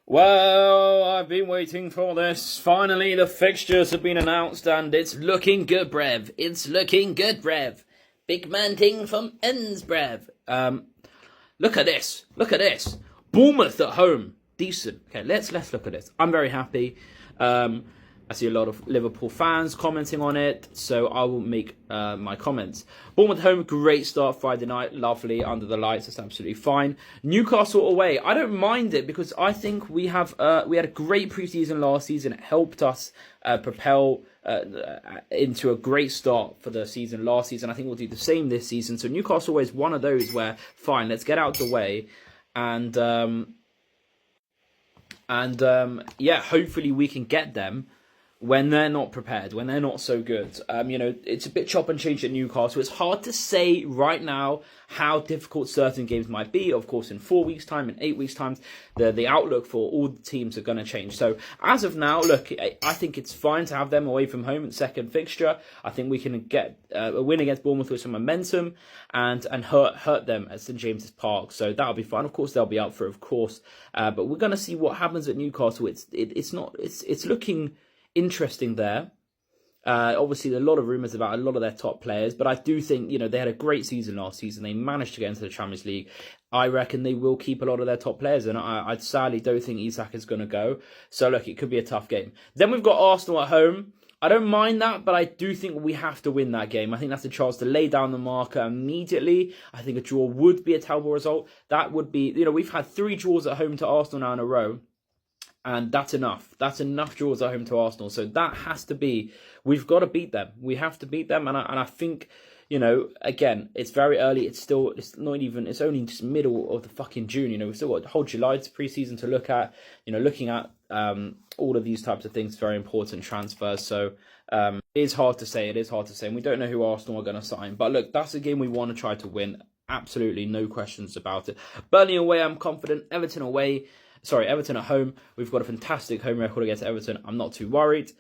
Well, I've been waiting for this. Finally, the fixtures have been announced and it's looking good, Brev. It's looking good, Brev. Big man ting from ends, Brev. Look at this. Look at this. Bournemouth at home. Decent. Okay, let's look at this. I'm very happy. I see a lot of Liverpool fans commenting on it, so I will make my comments. Bournemouth home, great start Friday night, lovely under the lights. That's absolutely fine. Newcastle away, I don't mind it because I think we had a great preseason last season. It helped us propel into a great start for the season last season. I think we'll do the same this season. So Newcastle away is one of those where fine, let's get out the way and yeah, hopefully we can get them when they're not prepared, when they're not so good. It's a bit chop and change at Newcastle. It's hard to say right now how difficult certain games might be. Of course, in 4 weeks' time, in 8 weeks' time, the outlook for all the teams are going to change. So as of now, look, I think it's fine to have them away from home in the second fixture. I think we can get a win against Bournemouth with some momentum and hurt them at St James's Park. So that'll be fine. Of course, they'll be up for it, of course. But we're going to see what happens at Newcastle. It's looking interesting there. Obviously, a lot of rumours about a lot of their top players, but I do think, they had a great season last season. They managed to get into the Champions League. I reckon they will keep a lot of their top players, and I sadly don't think Isak is going to go. So, look, it could be a tough game. Then we've got Arsenal at home. I don't mind that, but I do think we have to win that game. I think that's a chance to lay down the marker immediately. I think a draw would be a terrible result. That would be, we've had 3 draws at home to Arsenal now in a row. And that's enough. That's enough draws at home to Arsenal. So that has to be, we've got to beat them. We have to beat them. And I think, again, it's very early. It's only just middle of the fucking June. We've still got the whole July pre-season to look at. Looking at all of these types of things, very important transfers. So it is hard to say. And we don't know who Arsenal are going to sign. But look, that's a game we want to try to win. Absolutely no questions about it. Burnley away, I'm confident. Everton at home. We've got a fantastic home record against Everton. I'm not too worried.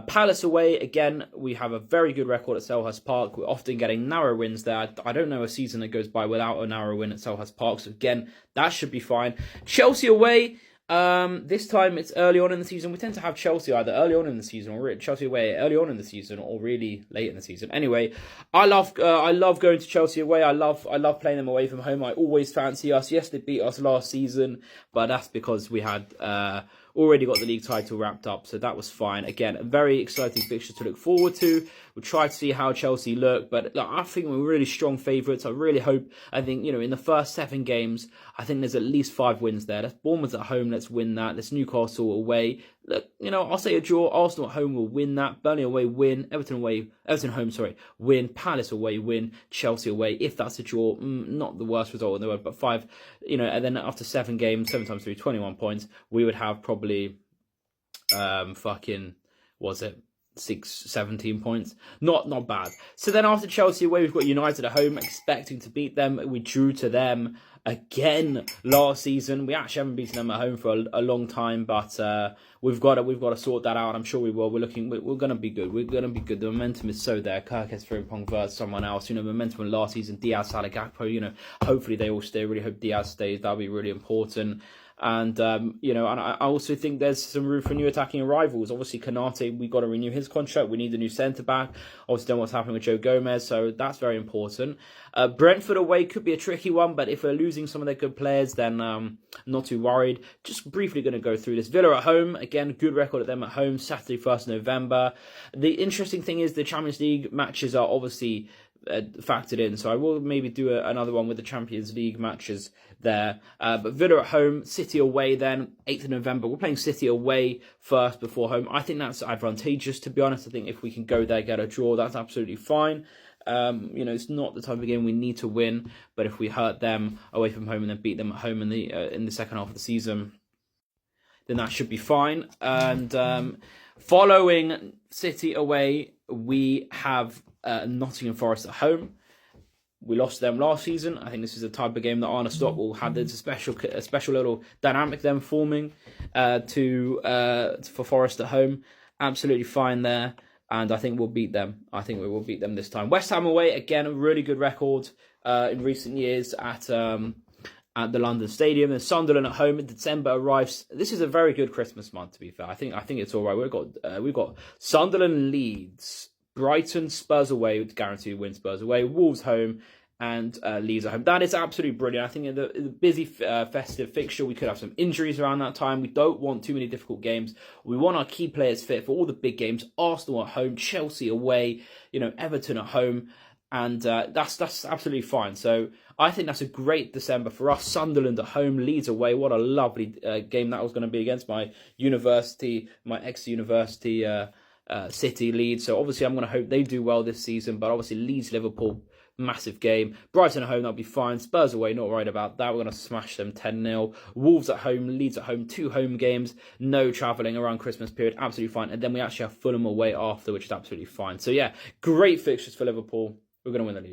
Palace away, again, we have a very good record at Selhurst Park. We're often getting narrow wins there. I don't know a season that goes by without a narrow win at Selhurst Park. So again, that should be fine. Chelsea away. This time it's early on in the season. We tend to have Chelsea either early on in the season or Chelsea away early on in the season or really late in the season. Anyway, I love going to Chelsea away. I love playing them away from home. I always fancy us. Yes, they beat us last season, but that's because we had already got the league title wrapped up, so that was fine. Again, a very exciting fixture to look forward to. We'll try to see how Chelsea look, but look, I think we're really strong favourites. I think, in the first 7 games, I think there's at least 5 wins there. That's Bournemouth at home, let's win that. That's Newcastle away. Look, I'll say a draw. Arsenal at home will win that. Burnley away, win. Everton home, win. Palace away, win. Chelsea away, if that's a draw, not the worst result in the world, but 5, and then after 7 games, 7 times 3, 21 points, we would have probably, 17 points. Not bad. So then after Chelsea away, we've got United at home, expecting to beat them. We drew to them again last season. We actually haven't beaten them at home for a long time, but we've got to sort that out. I'm sure we will. We're going to be good. We're going to be good. The momentum is so there. Kirkes Frimpong versus someone else. Momentum from last season. Diaz, Salah, Gakpo. Hopefully they all stay. I really hope Diaz stays. That'll be really important. And, and I also think there's some room for new attacking arrivals. Obviously, Kanate, we've got to renew his contract. We need a new centre-back. Obviously, don't know what's happening with Joe Gomez, so that's very important. Brentford away could be a tricky one, but if we're losing some of their good players, then not too worried. Just briefly going to go through this. Villa at home, again, good record at them at home, Saturday, 1st November. The interesting thing is the Champions League matches are obviously factored in, so I will maybe do another one with the Champions League matches there. But Villa at home, City away then, 8th of November. We're playing City away first before home. I think that's advantageous, to be honest. I think if we can go there, get a draw, that's absolutely fine. It's not the type of game we need to win, but if we hurt them away from home and then beat them at home in the second half of the season, then that should be fine. And following City away, we have Nottingham Forest at home. We lost them last season. I think this is a type of game that Arne Slot will have. There's a special little dynamic them forming for Forest at home. Absolutely fine there. And I think we'll beat them. I think we will beat them this time. West Ham away, again, a really good record in recent years at at the London Stadium. And Sunderland at home in December arrives. This is a very good Christmas month, to be fair. I think it's all right. We've got Sunderland, Leeds, Brighton, Spurs away, with guaranteed win. Spurs away, Wolves home, and Leeds at home. That is absolutely brilliant. I think in the busy festive fixture, we could have some injuries around that time. We don't want too many difficult games. We want our key players fit for all the big games. Arsenal at home, Chelsea away, Everton at home. And that's absolutely fine. So I think that's a great December for us. Sunderland at home, Leeds away. What a lovely game that was going to be against my ex-university City, Leeds. So obviously I'm going to hope they do well this season. But obviously Leeds, Liverpool, massive game. Brighton at home, that'll be fine. Spurs away, not worried about that. We're going to smash them 10-0. Wolves at home, Leeds at home, 2 home games. No travelling around Christmas period, absolutely fine. And then we actually have Fulham away after, which is absolutely fine. So yeah, great fixtures for Liverpool. We're going to win the league.